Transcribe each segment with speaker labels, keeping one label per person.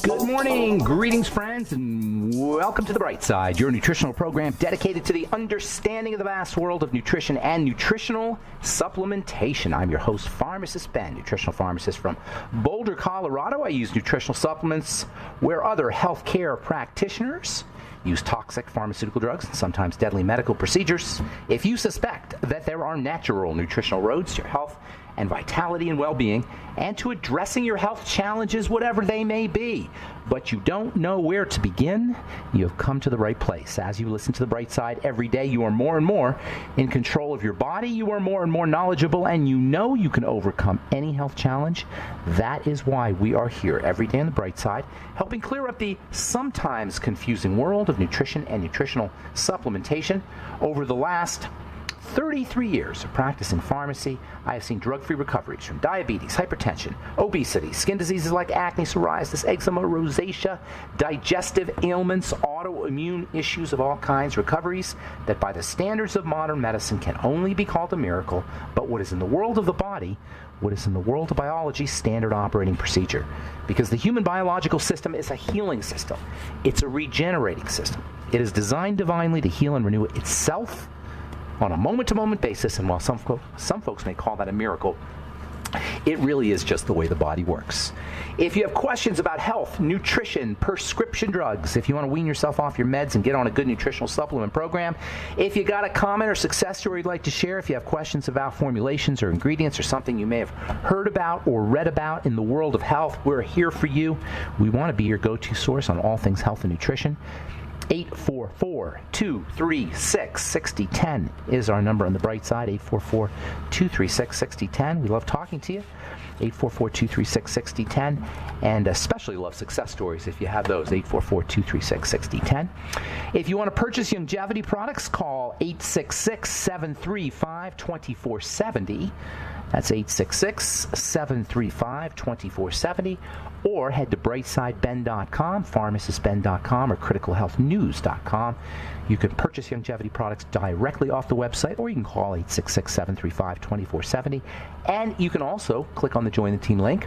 Speaker 1: Good morning, greetings friends, and welcome to The Bright Side, your nutritional program dedicated to the understanding of the vast world of nutrition and nutritional supplementation. I'm your host, Pharmacist Ben, nutritional pharmacist from Boulder, Colorado. I use nutritional supplements where other healthcare practitioners use toxic pharmaceutical drugs and sometimes deadly medical procedures. If you suspect that there are natural nutritional roads to your health and vitality and well-being, and to addressing your health challenges, whatever they may be, but you don't know where to begin, you have come to the right place. As you listen to The Bright Side every day, you are more and more in control of your body, you are more and more knowledgeable, and you know you can overcome any health challenge. That is why we are here every day on The Bright Side, helping clear up the sometimes confusing world of nutrition and nutritional supplementation. Over the last 33 years of practicing pharmacy, I have seen drug-free recoveries from diabetes, hypertension, obesity, skin diseases like acne, psoriasis, eczema, rosacea, digestive ailments, autoimmune issues of all kinds, recoveries that by the standards of modern medicine can only be called a miracle, but what is in the world of the body, what is in the world of biology, standard operating procedure. Because the human biological system is a healing system. It's a regenerating system. It is designed divinely to heal and renew itself on a moment-to-moment basis, and while some folks may call that a miracle, it really is just the way the body works. If you have questions about health, nutrition, prescription drugs, if you want to wean yourself off your meds and get on a good nutritional supplement program, if you got a comment or success story you'd like to share, if you have questions about formulations or ingredients or something you may have heard about or read about in the world of health, we're here for you. We want to be your go-to source on all things health and nutrition. 844-236-6010 is our number on The Bright Side, 844-236-6010. We love talking to you, 844-236-6010, and especially love success stories if you have those, 844-236-6010. If you want to purchase longevity products, call 866-735-2470. That's 866-735-2470. Or head to brightsideben.com, pharmacistben.com, or criticalhealthnews.com. You can purchase longevity products directly off the website, or you can call 866-735-2470. And you can also click on the Join the Team link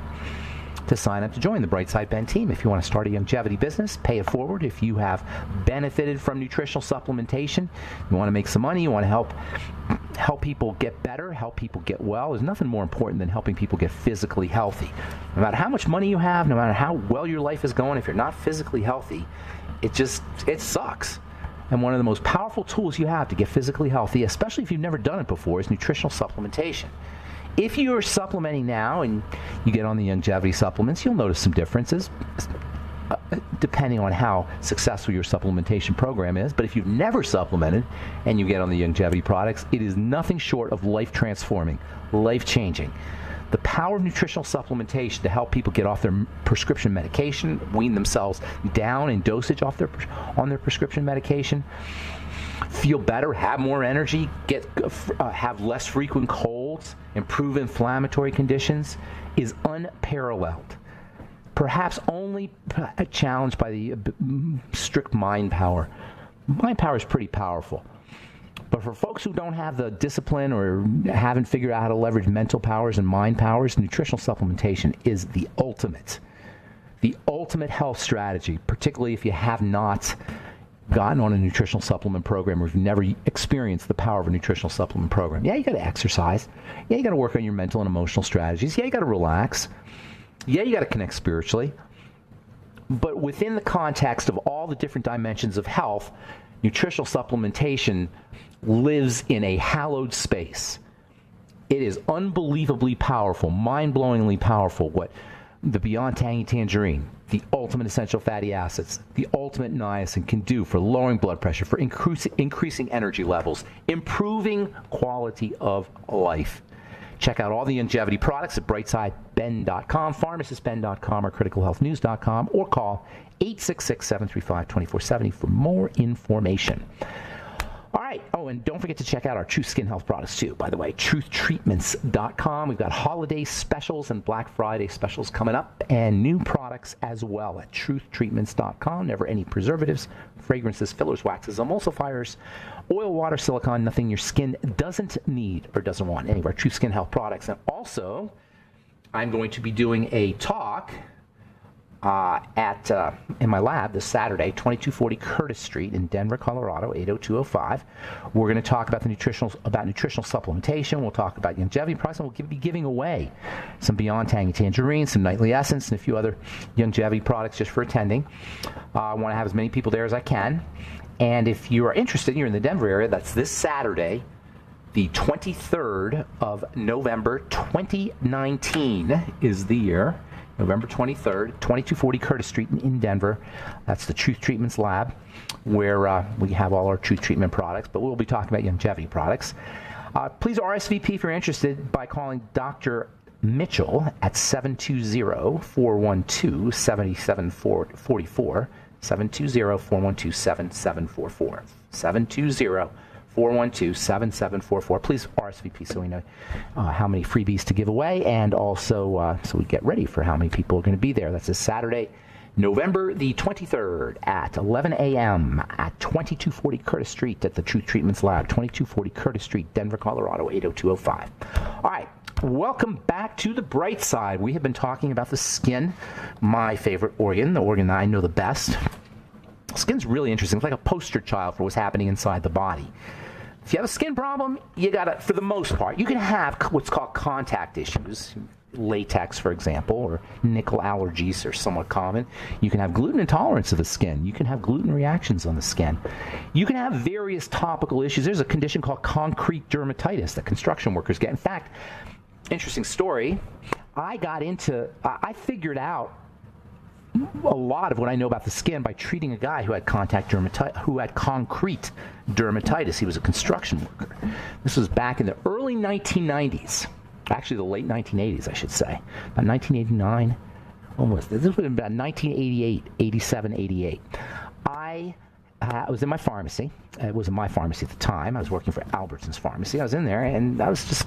Speaker 1: to sign up to join the Bright Side Ben team. If you want to start a longevity business, pay it forward. If you have benefited from nutritional supplementation, you want to make some money, you want to help people get better, help people get well. There's nothing more important than helping people get physically healthy. No matter how much money you have, no matter how well your life is going, if you're not physically healthy, it sucks. And one of the most powerful tools you have to get physically healthy, especially if you've never done it before, is nutritional supplementation. If you're supplementing now and you get on the longevity supplements, you'll notice some differences depending on how successful your supplementation program is. But if you've never supplemented and you get on the longevity products, it is nothing short of life-transforming, life-changing. The power of nutritional supplementation to help people get off their prescription medication, wean themselves down in dosage on their prescription medication, feel better, have more energy, have less frequent colds, improve inflammatory conditions, is unparalleled. Perhaps only challenged by the strict mind power. Mind power is pretty powerful. But for folks who don't have the discipline or haven't figured out how to leverage mental powers and mind powers, nutritional supplementation is the ultimate health strategy, particularly if you have not gotten on a nutritional supplement program or if you've never experienced the power of a nutritional supplement program. Yeah, you got to exercise. Yeah, you got to work on your mental and emotional strategies. Yeah, you got to relax. Yeah, you got to connect spiritually. But within the context of all the different dimensions of health, nutritional supplementation lives in a hallowed space. It is unbelievably powerful, mind-blowingly powerful, what the Beyond Tangy Tangerine, the ultimate essential fatty acids, the ultimate niacin can do for lowering blood pressure, for increasing energy levels, improving quality of life. Check out all the longevity products at brightsideben.com, pharmacistben.com, or criticalhealthnews.com, or call 866-735-2470 for more information. All right. Oh, and don't forget to check out our Truth Skin Health products, too. By the way, truthtreatments.com. We've got holiday specials and Black Friday specials coming up, and new products as well at truthtreatments.com. Never any preservatives, fragrances, fillers, waxes, emulsifiers, oil, water, silicone, nothing your skin doesn't need or doesn't want. Any of our Truth Skin Health products. And also, I'm going to be doing a talk in my lab this Saturday, 2240 Curtis Street in Denver, Colorado, 80205. We're going to talk about nutritional supplementation. We'll talk about longevity products, and we'll be giving away some Beyond Tangy Tangerine, some Nightly Essence, and a few other longevity products just for attending. I want to have as many people there as I can. And if you are interested, you're in the Denver area, that's this Saturday, the 23rd of November, 2019 is the year. November 23rd, 2240 Curtis Street in Denver. That's the Truth Treatments Lab, where we have all our Truth Treatment products, but we'll be talking about longevity products. Please RSVP if you're interested by calling Dr. Mitchell at 720-412-7744, 720-412-7744, 720-412-7744. Please RSVP so we know how many freebies to give away, and also so we get ready for how many people are going to be there. That's this Saturday, November the 23rd at 11 a.m. at 2240 Curtis Street at the Truth Treatments Lab, 2240 Curtis Street, Denver, Colorado, 80205. All right. Welcome back to the bright side. We have been talking about the skin, my favorite organ, the organ that I know the best. Skin's really interesting. It's like a poster child for what's happening inside the body. If you have a skin problem, you gotta, for the most part, you can have what's called contact issues. Latex, for example, or nickel allergies are somewhat common. You can have gluten intolerance of the skin. You can have gluten reactions on the skin. You can have various topical issues. There's a condition called concrete dermatitis that construction workers get. In fact, interesting story, I figured out a lot of what I know about the skin by treating a guy who had concrete dermatitis. He was a construction worker. This was back in the early 1990s. Actually, the late 1980s, I should say. About 1989. When was this? This would have been about 1988, 87, 88. I was in my pharmacy. It wasn't my pharmacy at the time. I was working for Albertson's Pharmacy. I was in there, and this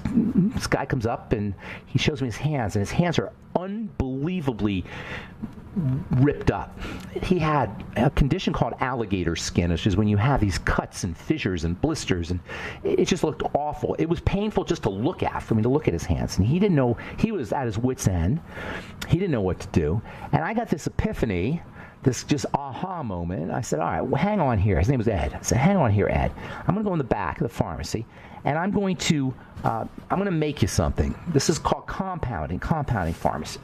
Speaker 1: guy comes up, and he shows me his hands, and his hands are unbelievably ripped up. He had a condition called alligator skin, which is when you have these cuts and fissures and blisters, and it just looked awful. It was painful just to look at, for me to look at his hands, and he didn't know. He was at his wit's end. He didn't know what to do, and I got this epiphany, this just aha moment. I said, all right, well, hang on here. His name was Ed. I said, hang on here, Ed. I'm going to go in the back of the pharmacy, and I'm going to make you something. This is called compounding pharmacy.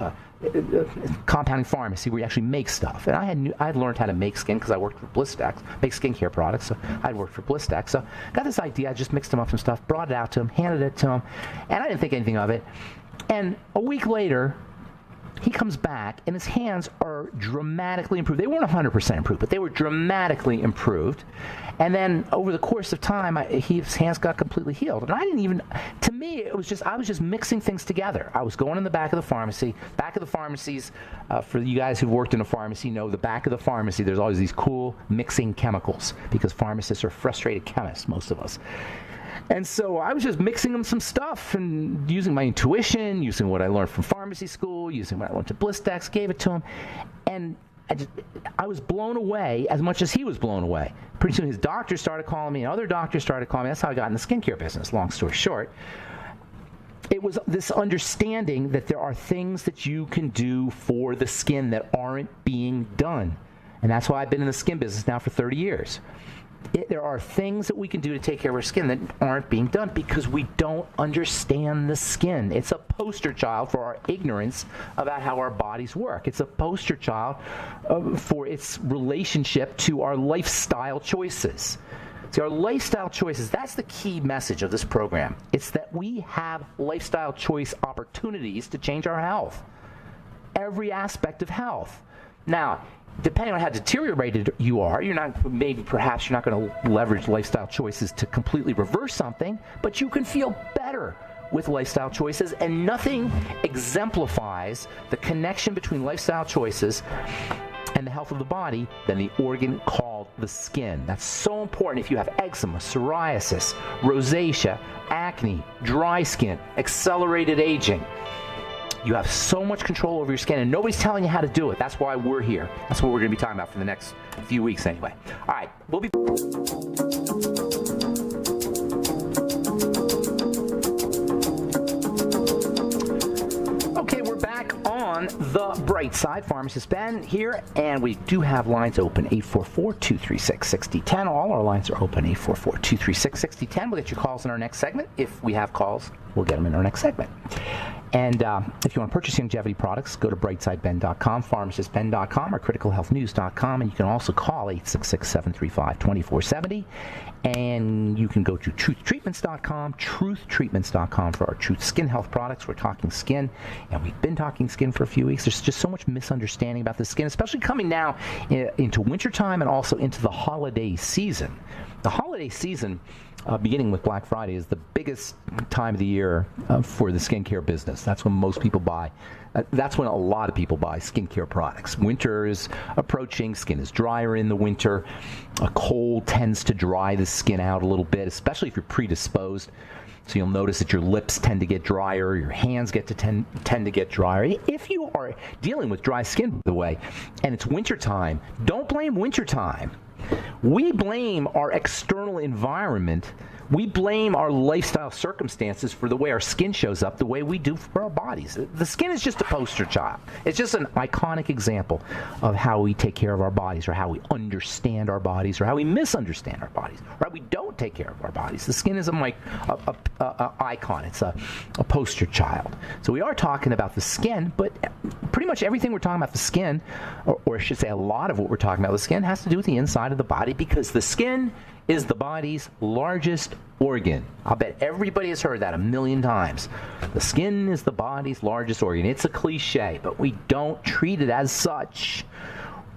Speaker 1: Compounding pharmacy, where you actually make stuff. And I had learned how to make skin because I worked for Blistex, make skincare products. So I'd worked for Blistex. So got this idea. I just mixed them up some stuff, brought it out to him, handed it to him, and I didn't think anything of it. And a week later, he comes back, and his hands are dramatically improved. They weren't 100% improved, but they were dramatically improved. And then over the course of time, his hands got completely healed. And I didn't even, to me, I was just mixing things together. I was going in the back of the pharmacy. Back of the pharmacies, for you guys who've worked in a pharmacy, know the back of the pharmacy, there's always these cool mixing chemicals, because pharmacists are frustrated chemists, most of us. And so I was just mixing them some stuff and using my intuition, using what I learned from pharmacy school, using what I learned to Blistex, gave it to him. And I was blown away as much as he was blown away. Pretty soon his doctor started calling me, and other doctors started calling me. That's how I got in the skincare business, long story short. It was this understanding that there are things that you can do for the skin that aren't being done. And that's why I've been in the skin business now for 30 years. There are things that we can do to take care of our skin that aren't being done because we don't understand the skin. It's a poster child for our ignorance about how our bodies work. It's a poster child for its relationship to our lifestyle choices. See, our lifestyle choices, that's the key message of this program. It's that we have lifestyle choice opportunities to change our health. Every aspect of health. Now, depending on how deteriorated you are, perhaps you're not going to leverage lifestyle choices to completely reverse something, but you can feel better with lifestyle choices, and nothing exemplifies the connection between lifestyle choices and the health of the body than the organ called the skin. That's so important if you have eczema, psoriasis, rosacea, acne, dry skin, accelerated aging. You have so much control over your skin, and nobody's telling you how to do it. That's why we're here. That's what we're going to be talking about for the next few weeks anyway. All right, we'll be... Okay, we're back on on the bright side. Pharmacist Ben here, and we do have lines open, 844-236-6010. All our lines are open, 844-236-6010. We'll get your calls in our next segment. If we have calls, we'll get them in our next segment. And if you want to purchase longevity products, go to brightsideben.com, pharmacistben.com, or criticalhealthnews.com, and you can also call 866-735-2470. And you can go to truthtreatments.com for our Truth Skin Health products. We're talking skin, and we've been talking skin for a few weeks. There's just so much misunderstanding about the skin, especially coming now into wintertime and also into the holiday season. The holiday season, beginning with Black Friday, is the biggest time of the year for the skincare business. That's when most people buy. That's when a lot of people buy skincare products. Winter is approaching. Skin is drier in the winter. A cold tends to dry the skin out a little bit, especially if you're predisposed. So you'll notice that your lips tend to get drier, your hands tend to get drier. If you are dealing with dry skin, by the way, and it's wintertime, don't blame wintertime. We blame our external environment. We blame our lifestyle circumstances for the way our skin shows up, the way we do for our bodies. The skin is just a poster child. It's just an iconic example of how we take care of our bodies, or how we understand our bodies, or how we misunderstand our bodies, or how we don't take care of our bodies. The skin is a icon. It's a poster child. So we are talking about the skin, but pretty much everything we're talking about the skin, or I should say a lot of what we're talking about the skin, has to do with the inside of the body, because the skin is the body's largest organ. I'll bet everybody has heard that a million times. The skin is the body's largest organ. It's a cliche, but we don't treat it as such.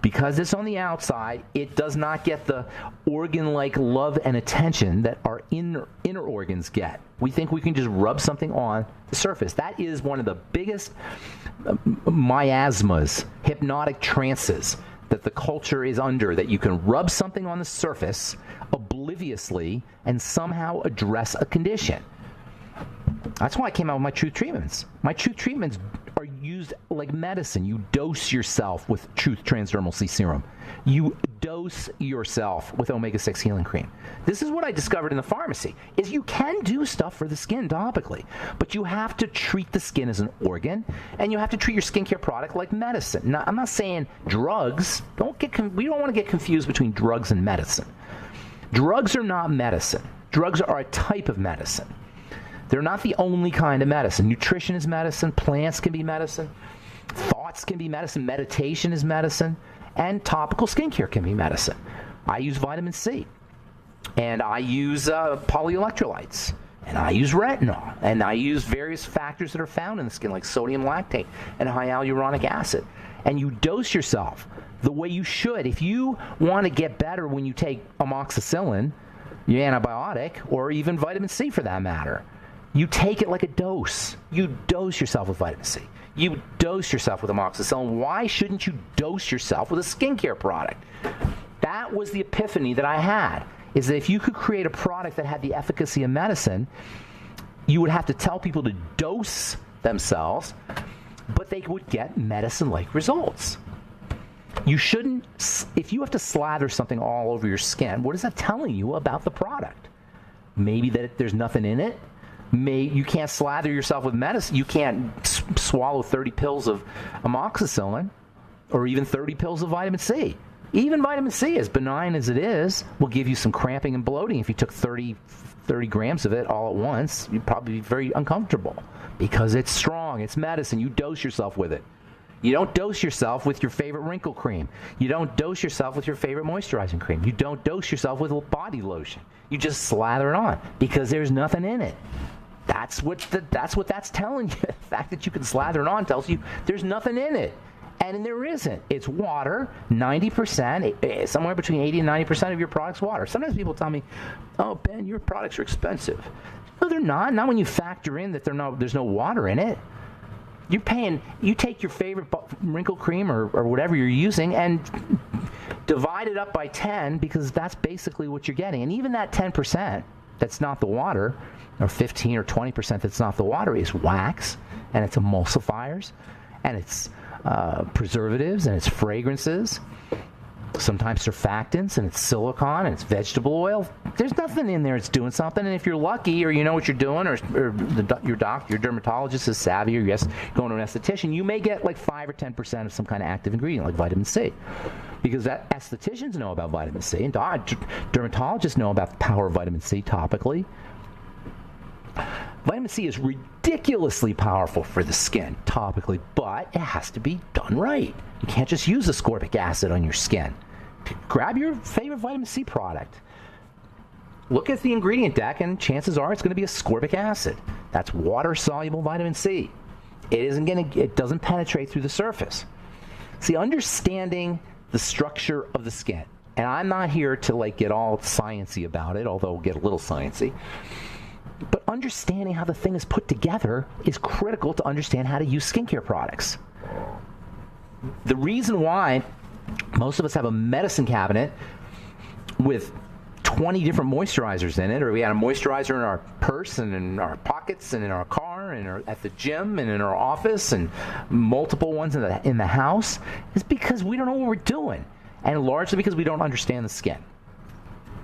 Speaker 1: Because it's on the outside, it does not get the organ-like love and attention that our inner organs get. We think we can just rub something on the surface. That is one of the biggest miasmas, hypnotic trances that the culture is under, that you can rub something on the surface obliviously and somehow address a condition. That's why I came out with my Truth Treatments. My Truth Treatments are used like medicine. You dose yourself with Truth Transdermal C Serum. You dose yourself with Omega-6 Healing Cream. This is what I discovered in the pharmacy, is you can do stuff for the skin topically, but you have to treat the skin as an organ, and you have to treat your skincare product like medicine. Now, I'm not saying drugs. We don't want to get confused between drugs and medicine. Drugs are not medicine. Drugs are a type of medicine. They're not the only kind of medicine. Nutrition is medicine. Plants can be medicine. Thoughts can be medicine. Meditation is medicine. And topical skincare can be medicine. I use vitamin C. And I use polyelectrolytes. And I use retinol. And I use various factors that are found in the skin, like sodium lactate and hyaluronic acid. And you dose yourself the way you should. If you want to get better when you take amoxicillin, your antibiotic, or even vitamin C for that matter, you take it like a dose. You dose yourself with vitamin C. You dose yourself with amoxicillin. Why shouldn't you dose yourself with a skincare product? That was the epiphany that I had, is that if you could create a product that had the efficacy of medicine, you would have to tell people to dose themselves, but they would get medicine-like results. You shouldn't, if you have to slather something all over your skin, what is that telling you about the product? Maybe that there's nothing in it. You can't slather yourself with medicine. You can't swallow 30 pills of amoxicillin or even 30 pills of vitamin C. Even vitamin C, as benign as it is, will give you some cramping and bloating. If you took 30 grams of it all at once, you'd probably be very uncomfortable because it's strong. It's medicine. You dose yourself with it. You don't dose yourself with your favorite wrinkle cream. You don't dose yourself with your favorite moisturizing cream. You don't dose yourself with body lotion. You just slather it on because there's nothing in it. That's what that's telling you. The fact that you can slather it on tells you there's nothing in it. And there isn't. It's water, 90%, somewhere between 80 and 90% of your product's water. Sometimes people tell me, oh, Ben, your products are expensive. No, they're not. Not when you factor in that there's no water in it. You take your favorite wrinkle cream or whatever you're using and divide it up by 10 because that's basically what you're getting. And even that 10% that's not the water, or 15 or 20% that's not the water, is wax, and it's emulsifiers, and it's preservatives, and it's fragrances. sometimes surfactants, and it's silicone, and it's vegetable oil. There's nothing in there that's doing something. And if you're lucky, or you know what you're doing, or your dermatologist is savvy, or yes, going to an esthetician, you may get like 5 or 10% of some kind of active ingredient like vitamin C. Because estheticians know about vitamin C, and dermatologists know about the power of vitamin C topically. Vitamin C is ridiculously powerful for the skin topically, but it has to be done right. You can't just use ascorbic acid on your skin. Grab your favorite vitamin C product. Look at the ingredient deck, and chances are it's going to be ascorbic acid. That's water-soluble vitamin C. It doesn't penetrate through the surface. See, understanding the structure of the skin, and I'm not here to get all sciencey about it, although we'll get a little sciencey. But understanding how the thing is put together is critical to understand how to use skincare products. The reason why most of us have a medicine cabinet with 20 different moisturizers in it, or we had a moisturizer in our purse and in our pockets and in our car and at the gym and in our office and multiple ones in the house, is because we don't know what we're doing, and largely because we don't understand the skin.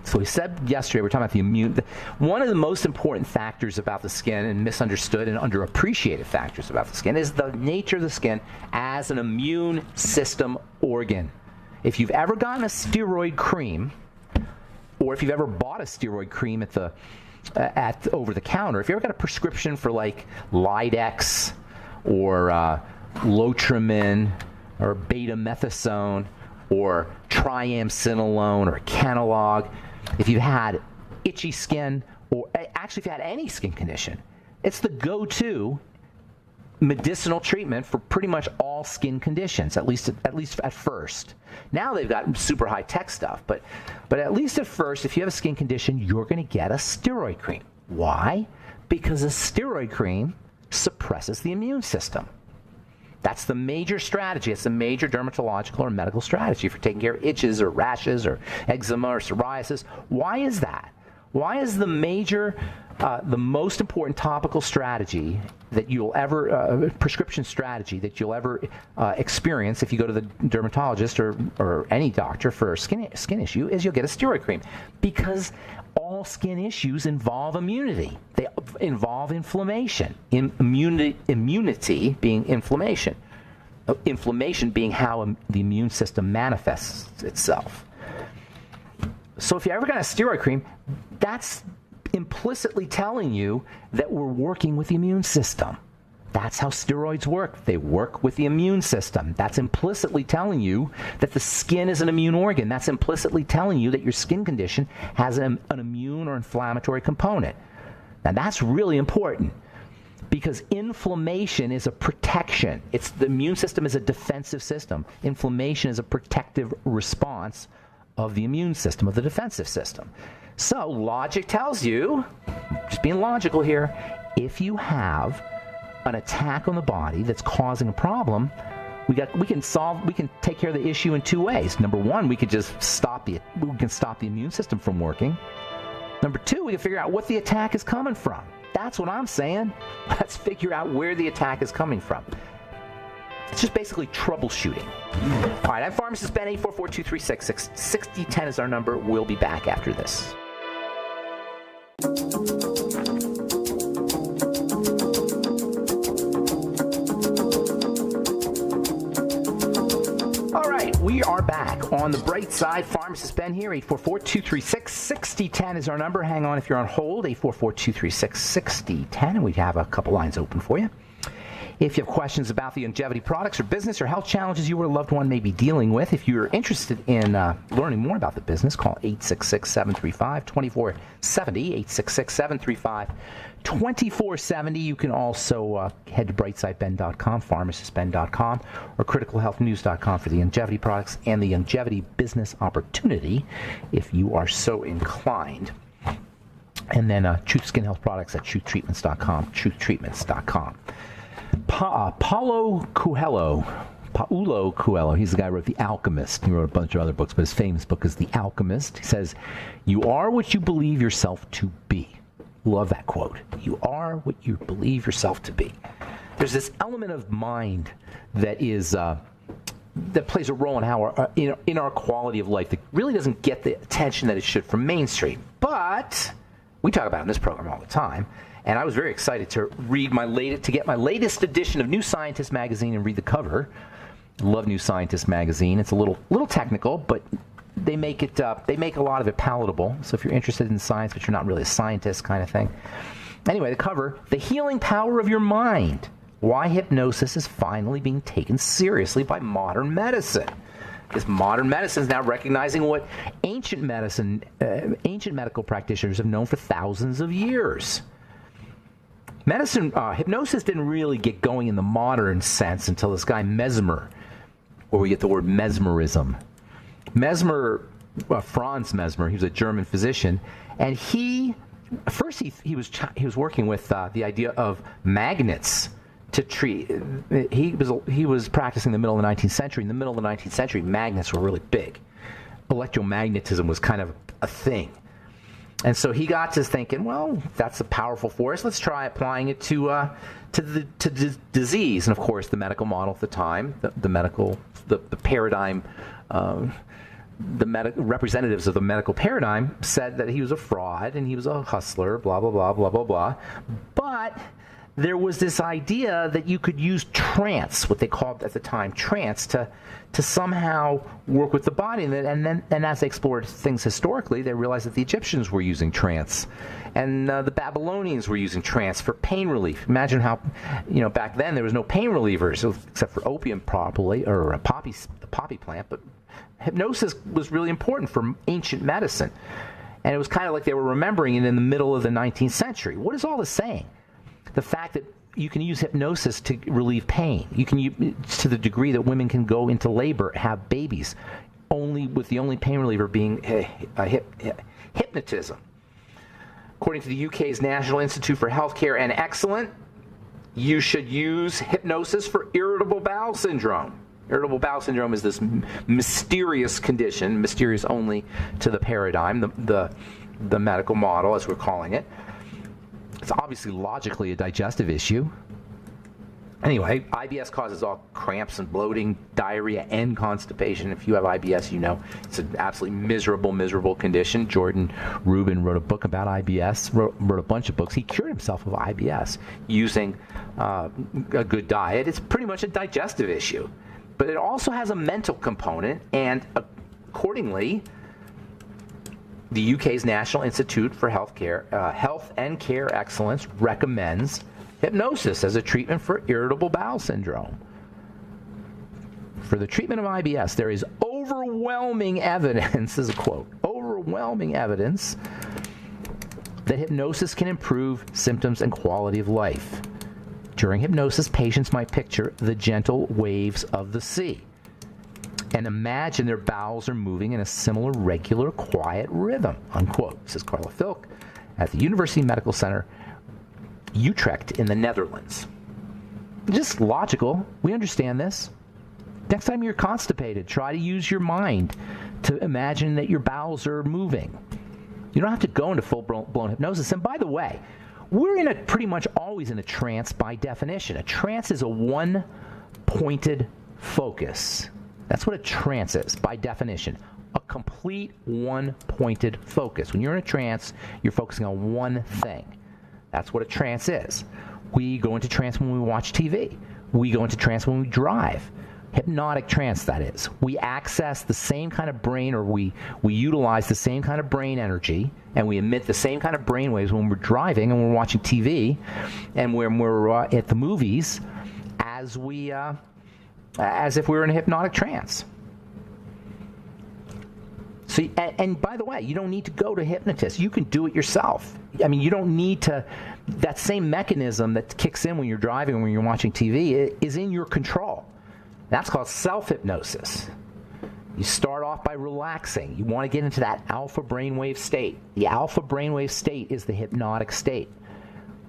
Speaker 1: So we said yesterday, we're talking about the immune. One of the most important factors about the skin, and misunderstood and underappreciated factors about the skin, is the nature of the skin as an immune system organ. If you've ever gotten a steroid cream, or if you've ever bought a steroid cream at over the counter, if you ever got a prescription for like Lidex or Lotrimin or betamethasone or triamcinolone or Kenalog, if you've had itchy skin, or actually if you had any skin condition, it's the go-to medicinal treatment for pretty much all skin conditions, at least at first. Now they've got super high-tech stuff, but at least at first, if you have a skin condition, you're going to get a steroid cream. Why? Because a steroid cream suppresses the immune system. That's the major strategy. It's the major dermatological or medical strategy for taking care of itches or rashes or eczema or psoriasis. Why is that? Why is the most important topical strategy that you'll ever, prescription strategy that you'll ever experience if you go to the dermatologist or any doctor for a skin issue, is you'll get a steroid cream? Because all skin issues involve immunity. They involve inflammation. Immunity being inflammation. Inflammation being how the immune system manifests itself. So if you ever got a steroid cream, that's implicitly telling you that we're working with the immune system. That's how steroids work. They work with the immune system. That's implicitly telling you that the skin is an immune organ. That's implicitly telling you that your skin condition has an immune or inflammatory component. Now that's really important, because inflammation is a protection. The immune system is a defensive system. Inflammation is a protective response of the immune system, of the defensive system. So logic tells you, just being logical here, if you have an attack on the body that's causing a problem, we can take care of the issue in two ways. Number one, we can stop the immune system from working. Number two, we can figure out what the attack is coming from. That's what I'm saying. Let's figure out where the attack is coming from. It's just basically troubleshooting. All right, I'm Pharmacist Ben. 844-236-6010 is our number. We'll be back after this. All right, we are back on the bright side. Pharmacist Ben here. 844-236-6010 is our number. Hang on if you're on hold. 844-236-6010, and we have a couple lines open for you. If you have questions about the longevity products or business or health challenges you or a loved one may be dealing with, if you're interested in learning more about the business, call 866-735-2470, 866-735-2470. You can also head to brightsideben.com, pharmacistben.com, or criticalhealthnews.com for the longevity products and the longevity business opportunity, if you are so inclined. And then Truth Skin Health Products at truthtreatments.com, truthtreatments.com. Paulo Coelho, he's the guy who wrote The Alchemist. He wrote a bunch of other books, but his famous book is The Alchemist. He says, "You are what you believe yourself to be." Love that quote. You are what you believe yourself to be. There's this element of mind that is that plays a role in how in our quality of life that really doesn't get the attention that it should from mainstream. But we talk about it in this program all the time. And I was very excited to get my latest edition of New Scientist magazine and read the cover. Love New Scientist magazine. It's a little technical, but they make a lot of it palatable. So if you're interested in science, but you're not really a scientist kind of thing. Anyway, the cover, The Healing Power of Your Mind. Why hypnosis is finally being taken seriously by modern medicine. Because modern medicine is now recognizing what ancient medical practitioners have known for thousands of years. Hypnosis didn't really get going in the modern sense until this guy Mesmer, where we get the word mesmerism. Franz Mesmer, he was a German physician, and he was working with the idea of magnets to treat. He was practicing in the middle of the 19th century. In the middle of the 19th century, magnets were really big. Electromagnetism was kind of a thing. And so he got to thinking, well, that's a powerful force. Let's try applying it to disease. And of course, the medical model at the time, the paradigm, representatives of the medical paradigm said that he was a fraud and he was a hustler, blah, blah, blah, blah, blah, blah. But there was this idea that you could use trance, what they called at the time trance, to somehow work with the body. And as they explored things historically, they realized that the Egyptians were using trance, and the Babylonians were using trance for pain relief. Imagine how, back then there was no pain relievers except for opium, probably, or the poppy plant. But hypnosis was really important for ancient medicine, and it was kind of like they were remembering it in the middle of the 19th century. What is all this saying? The fact that you can use hypnosis to relieve pain. You can to the degree that women can go into labor, have babies, with the only pain reliever being hypnotism. According to the UK's National Institute for Healthcare and Excellence, you should use hypnosis for irritable bowel syndrome. Irritable bowel syndrome is this mysterious condition, mysterious only to the paradigm, the medical model, as we're calling it. It's obviously logically a digestive issue. Anyway, IBS causes all cramps and bloating, diarrhea, and constipation. If you have IBS, you know it's an absolutely miserable condition. Jordan Rubin wrote a book about IBS, wrote a bunch of books. He cured himself of IBS using a good diet. It's pretty much a digestive issue. But it also has a mental component, and accordingly, the UK's National Institute for Health and Care Excellence recommends hypnosis as a treatment for irritable bowel syndrome. For the treatment of IBS, there is overwhelming evidence, this is a quote, overwhelming evidence that hypnosis can improve symptoms and quality of life. During hypnosis, patients might picture the gentle waves of the sea and imagine their bowels are moving in a similar, regular, quiet rhythm, unquote, says Carla Filk at the University Medical Center, Utrecht in the Netherlands. Just logical. We understand this. Next time you're constipated, try to use your mind to imagine that your bowels are moving. You don't have to go into full-blown hypnosis. And by the way, we're pretty much always in a trance by definition. A trance is a one-pointed focus. That's what a trance is, by definition. A complete one-pointed focus. When you're in a trance, you're focusing on one thing. That's what a trance is. We go into trance when we watch TV. We go into trance when we drive. Hypnotic trance, that is. We access the same kind of brain, or we utilize the same kind of brain energy, and we emit the same kind of brain waves when we're driving and we're watching TV and when we're at the movies as if we were in a hypnotic trance. So, and by the way, you don't need to go to a hypnotist. You can do it yourself. I mean, you don't need to. That same mechanism that kicks in when you're driving and when you're watching TV is in your control. That's called self-hypnosis. You start off by relaxing. You want to get into that alpha brainwave state. The alpha brainwave state is the hypnotic state.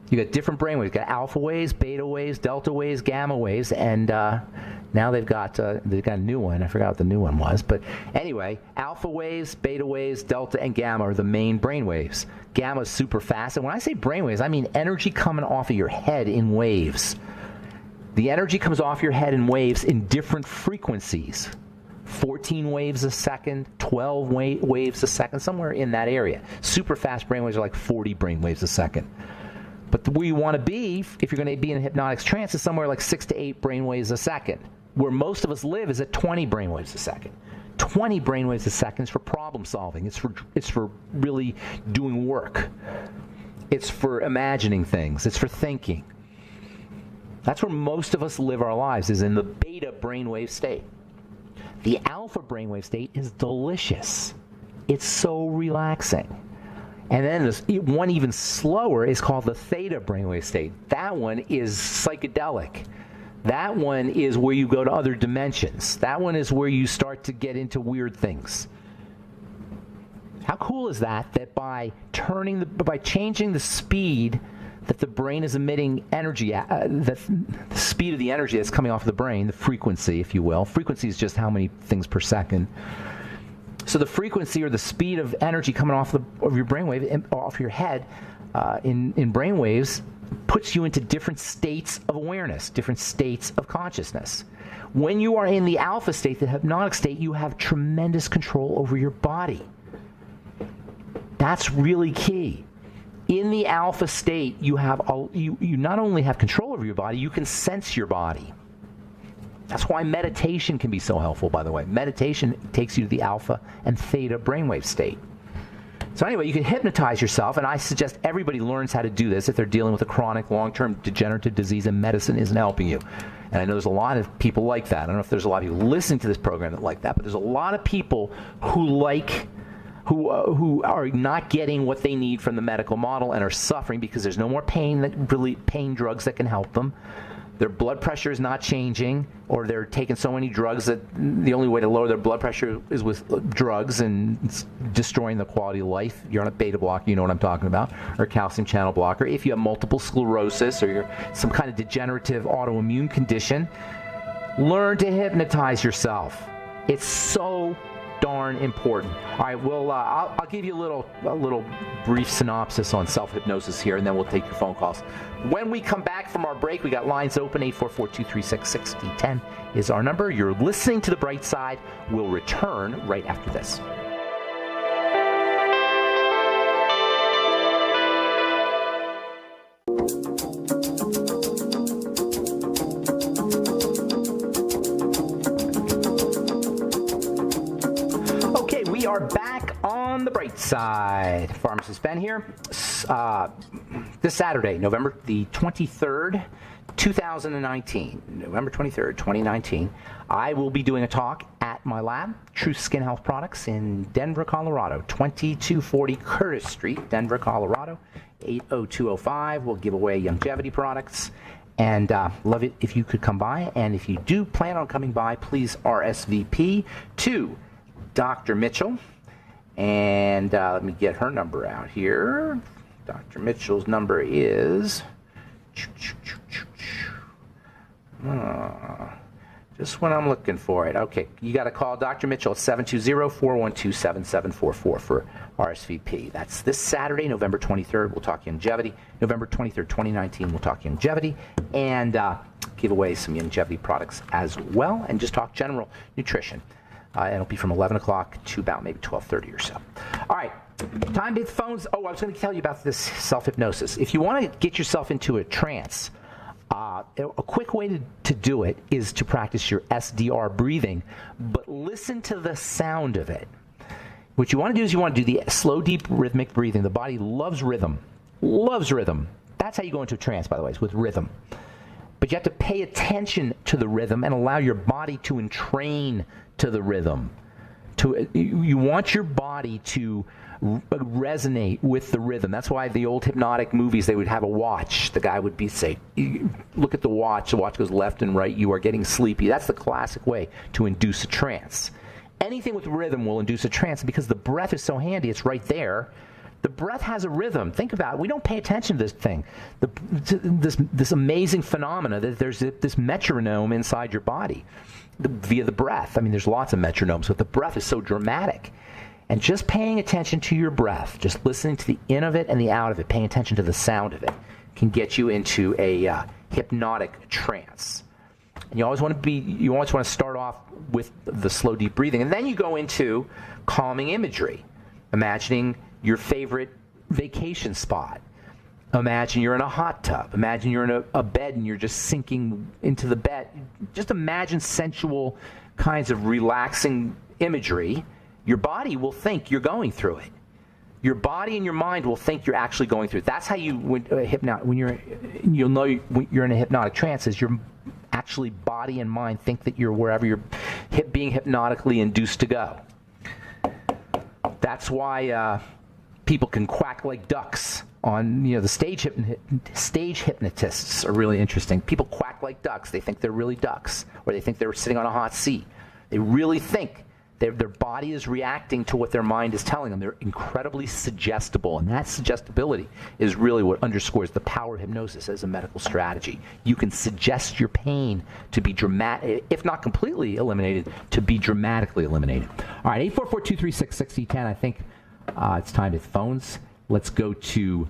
Speaker 1: You got different brainwaves. You got alpha waves, beta waves, delta waves, gamma waves, and now they've got a new one. I forgot what the new one was, but anyway, alpha waves, beta waves, delta, and gamma are the main brainwaves. Gamma is super fast, and when I say brainwaves, I mean energy coming off of your head in waves. The energy comes off your head in waves in different frequencies. 14 waves a second, 12 waves a second, somewhere in that area. Super fast brainwaves are like 40 brainwaves a second. But where you want to be, if you're going to be in a hypnotic trance, is somewhere like 6 to 8 brainwaves a second. Where most of us live is at 20 brainwaves a second. 20 brainwaves a second is for problem solving. It's for really doing work. It's for imagining things. It's for thinking. That's where most of us live our lives, is in the beta brainwave state. The alpha brainwave state is delicious. It's so relaxing. And then this one even slower is called the theta brainwave state. That one is psychedelic. That one is where you go to other dimensions. That one is where you start to get into weird things. How cool is that? That by changing the speed that the brain is emitting energy, the speed of the energy that's coming off the brain, the frequency, if you will. Frequency is just how many things per second. So the frequency or the speed of energy coming off your brainwave, off your head, in brainwaves, puts you into different states of awareness, different states of consciousness. When you are in the alpha state, the hypnotic state, you have tremendous control over your body. That's really key. In the alpha state, you not only have control over your body, you can sense your body. That's why meditation can be so helpful, by the way. Meditation takes you to the alpha and theta brainwave state. So anyway, you can hypnotize yourself, and I suggest everybody learns how to do this if they're dealing with a chronic, long-term degenerative disease and medicine isn't helping you. And I know there's a lot of people like that. I don't know if there's a lot of people listening to this program that like that, but there's a lot of people who are not getting what they need from the medical model and are suffering because there's no more pain drugs that can help them. Their blood pressure is not changing, or they're taking so many drugs that the only way to lower their blood pressure is with drugs, and it's destroying the quality of life. You're on a beta blocker, you know what I'm talking about, or calcium channel blocker. If you have multiple sclerosis or you're some kind of degenerative autoimmune condition, learn to hypnotize yourself. It's so darn important. All right, I'll give you a little brief synopsis on self-hypnosis here, and then we'll take your phone calls. When we come back from our break, we got lines open. 844-236-6010 is our number. You're listening to The Bright Side. We'll return right after this. Back on The Bright Side. Pharmacist Ben here. This Saturday, November the 23rd, 2019. November 23rd, 2019. I will be doing a talk at my lab, Truth Skin Health Products in Denver, Colorado. 2240 Curtis Street, Denver, Colorado. 80205. We'll give away longevity products. And love it if you could come by. And if you do plan on coming by, please RSVP to Dr. Mitchell, and let me get her number out here. Dr. Mitchell's number is just when I'm looking for it. Okay, you got to call Dr. Mitchell at 720-412-7744 for RSVP. That's this Saturday, November 23rd. We'll talk longevity. November 23rd, 2019, we'll talk longevity and give away some longevity products as well, and just talk general nutrition. And it'll be from 11 o'clock to about maybe 12:30 or so. All right, time to hit the phones. Oh, I was going to tell you about this self-hypnosis. If you want to get yourself into a trance, a quick way to do it is to practice your SDR breathing, but listen to the sound of it. What you want to do is you want to do the slow, deep, rhythmic breathing. The body loves rhythm. Loves rhythm. That's how you go into a trance, by the way, is with rhythm. But you have to pay attention to the rhythm and allow your body to entrain to the rhythm. You want your body to resonate with the rhythm. That's why the old hypnotic movies, they would have a watch. The guy would say, look at the watch goes left and right, you are getting sleepy. That's the classic way to induce a trance. Anything with rhythm will induce a trance because the breath is so handy, it's right there. The breath has a rhythm. Think about it. We don't pay attention to this thing. This amazing phenomena that there's this metronome inside your body via the breath. I mean, there's lots of metronomes, but the breath is so dramatic. And just paying attention to your breath, just listening to the in of it and the out of it, paying attention to the sound of it, can get you into a hypnotic trance. And you always want to start off with the slow, deep breathing. And then you go into calming imagery, imagining your favorite vacation spot. Imagine you're in a hot tub. Imagine you're in a bed and you're just sinking into the bed. Just imagine sensual kinds of relaxing imagery. Your body will think you're going through it. Your body and your mind will think you're actually going through it. That's how you'll know you're in a hypnotic trance, is your actually body and mind think that you're wherever you're being hypnotically induced to go. That's why people can quack like ducks. On the stage hypnotists are really interesting. People quack like ducks. They think they're really ducks, or they think they're sitting on a hot seat. They really think their body is reacting to what their mind is telling them. They're incredibly suggestible, and that suggestibility is really what underscores the power of hypnosis as a medical strategy. You can suggest your pain to be dramatic, if not completely eliminated, to be dramatically eliminated. All right, 844-236-6010. I think it's time to phones. Let's go to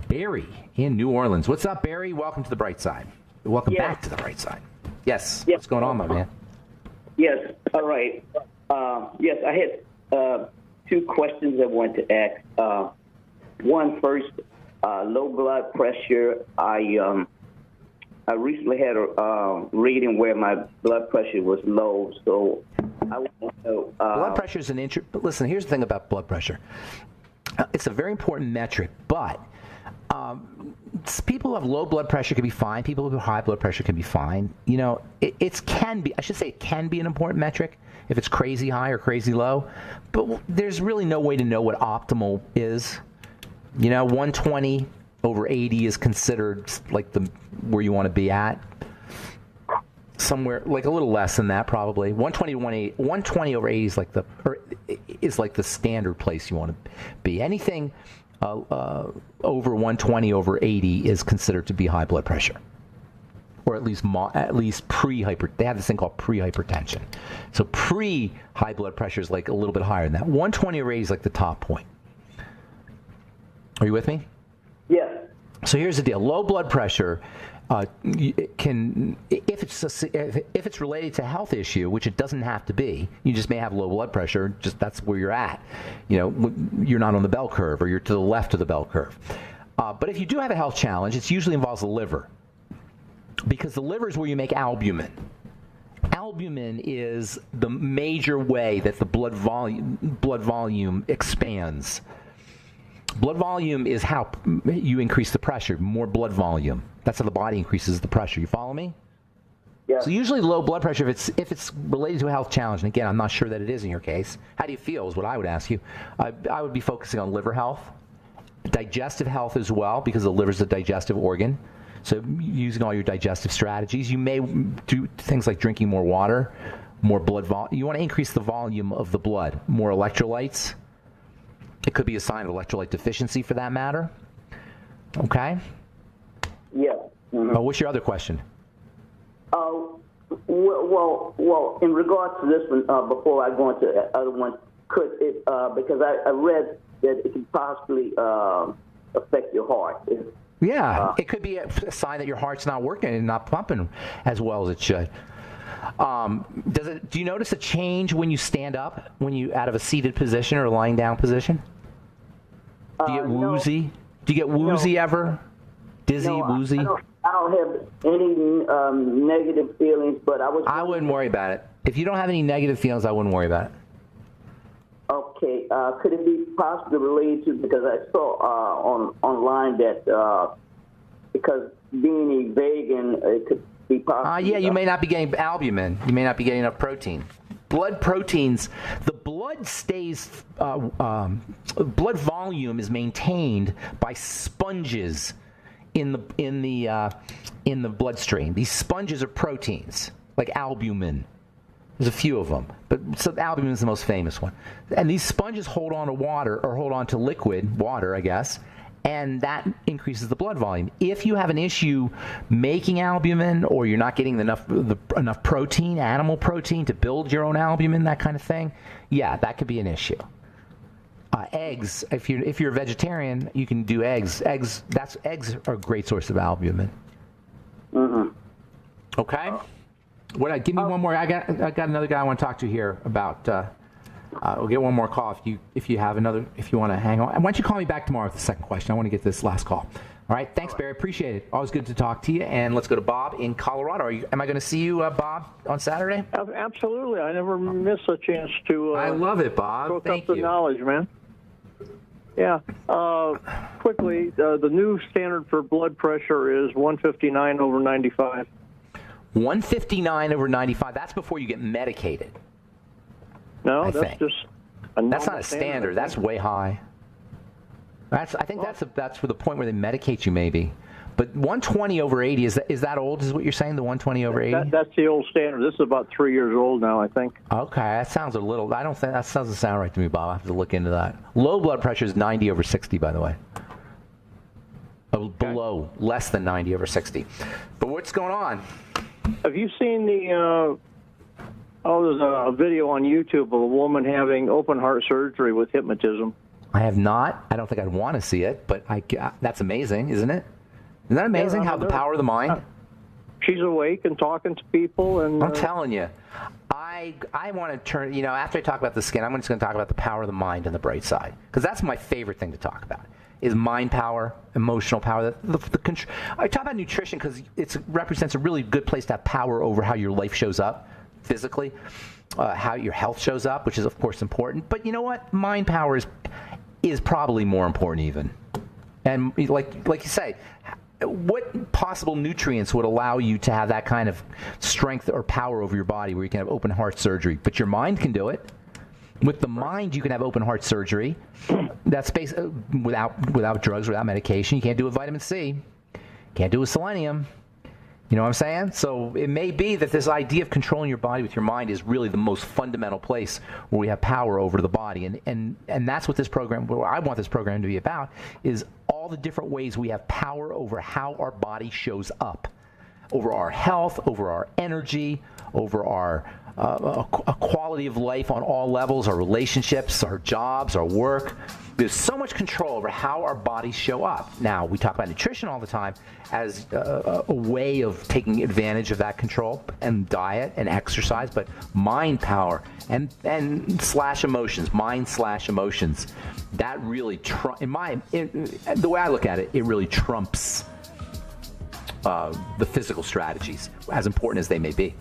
Speaker 1: Barry in New Orleans. What's up, Barry? Welcome to the bright side. Welcome back to the bright side. Yes. What's going on, my man?
Speaker 2: Yes. All right. Yes, I had two questions I wanted to ask. One first, low blood pressure. I recently had a reading where my blood pressure was low, so I want to know.
Speaker 1: Blood pressure is but listen, here's the thing about blood pressure. It's a very important metric, but people who have low blood pressure can be fine. People who have high blood pressure can be fine. It can be an important metric if it's crazy high or crazy low, but there's really no way to know what optimal is. 120 over 80 is considered like where you want to be at. Somewhere like a little less than that, probably 120 over 80 is like the standard place you want to be. Anything over 120 over 80 is considered to be high blood pressure, or at least pre-hyper. They have this thing called pre-hypertension. So pre-high blood pressure is like a little bit higher than that. 120 over 80 is like the top point. Are you with me?
Speaker 2: Yeah.
Speaker 1: So here's the deal: low blood pressure. If it's related to a health issue, which it doesn't have to be, you just may have low blood pressure. Just that's where you're at. You're not on the bell curve, or you're to the left of the bell curve. But if you do have a health challenge, it usually involves the liver, because the liver is where you make albumin. Albumin is the major way that the blood volume expands. Blood volume is how you increase the pressure, more blood volume. That's how the body increases the pressure. You follow me?
Speaker 2: Yeah.
Speaker 1: So usually low blood pressure, if it's related to a health challenge, and again, I'm not sure that it is in your case. How do you feel is what I would ask you. I would be focusing on liver health, digestive health as well, because the liver is a digestive organ. So using all your digestive strategies, you may do things like drinking more water, more blood volume. You want to increase the volume of the blood, more electrolytes. It could be a sign of electrolyte deficiency, for that matter. Okay?
Speaker 2: Yeah. Mm-hmm.
Speaker 1: What's your other question?
Speaker 2: Well, in regards to this one, before I go into the other one, could it, because I read that it could possibly affect your heart.
Speaker 1: It could be a sign that your heart's not working and not pumping as well as it should. Do you notice a change when you stand up, when you out of a seated position or a lying down position? Do you get woozy? No. Do you get woozy ever? Dizzy, woozy?
Speaker 2: I don't have any negative feelings, but I
Speaker 1: wouldn't worry about it. If you don't have any negative feelings, I wouldn't worry about it.
Speaker 2: Okay. Could it be possibly related to, because I saw online that because being a vegan, it could be possible.
Speaker 1: You may not be getting albumin. You may not be getting enough protein. Blood proteins, the blood stays, blood volume is maintained by sponges in the bloodstream. These sponges are proteins, like albumin. There's a few of them, but so albumin is the most famous one. And these sponges hold on to water, or hold on to liquid water, I guess, and that increases the blood volume. If you have an issue making albumin, or you're not getting enough protein, animal protein, to build your own albumin, that kind of thing, yeah, that could be an issue. Eggs, if you're a vegetarian, you can do eggs. Eggs are a great source of albumin.
Speaker 2: Mm-hmm.
Speaker 1: Okay. Give me one more. I got another guy I want to talk to here about. We'll get one more call if you have another. If you want to hang on, and why don't you call me back tomorrow with the second question? I want to get this last call. All right. Thanks, Barry. Appreciate it. Always good to talk to you. And let's go to Bob in Colorado. Am I going to see you, Bob, on Saturday?
Speaker 3: Absolutely. I never miss a chance to.
Speaker 1: I love it, Bob. Thank you.
Speaker 3: The knowledge, man. Yeah. Quickly, the new standard for blood pressure is 159 over 95.
Speaker 1: 159 over 95. That's before you get medicated.
Speaker 3: No, that's just.
Speaker 1: That's not a standard. That's way high. I think that's for the point where they medicate you, maybe. But 120 over 80 is that old? Is what you're saying? The 120 over 80?
Speaker 3: That's the old standard. This is about 3 years old now, I think.
Speaker 1: Okay, that sounds a little. I don't think that doesn't sound right to me, Bob. I have to look into that. Low blood pressure is 90 over 60, by the way. Below, less than 90 over 60. But what's going on?
Speaker 3: Have you seen the? There's a video on YouTube of a woman having open heart surgery with hypnotism.
Speaker 1: I have not. I don't think I'd want to see it, but that's amazing, isn't it? Isn't that amazing how the power of the mind?
Speaker 3: She's awake and talking to people. And
Speaker 1: I'm telling you, I want to turn, after I talk about the skin, I'm just going to talk about the power of the mind and the bright side, because that's my favorite thing to talk about, is mind power, emotional power. I talk about nutrition because it represents a really good place to have power over how your life shows up physically, how your health shows up, which is, of course, important. But you know what? Mind power is probably more important even. And like you say, what possible nutrients would allow you to have that kind of strength or power over your body where you can have open heart surgery? But your mind can do it. With the mind, you can have open heart surgery. That's without drugs, without medication. You can't do it with vitamin C. Can't do it with selenium. You know what I'm saying? So it may be that this idea of controlling your body with your mind is really the most fundamental place where we have power over the body. And that's what what I want this program to be about, is all the different ways we have power over how our body shows up, over our health, over our energy, over our quality of life on all levels, our relationships, our jobs, our work. There's so much control over how our bodies show up. Now, we talk about nutrition all the time as a way of taking advantage of that control, and diet and exercise, but mind power and slash emotions, mind slash emotions, that really, the way I look at it, it really trumps the physical strategies, as important as they may be.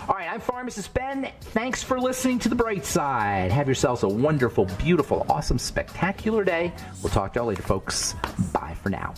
Speaker 1: All right, I'm Pharmacist Ben. Thanks for listening to The Bright Side. Have yourselves a wonderful, beautiful, awesome, spectacular day. We'll talk to y'all later, folks. Bye for now.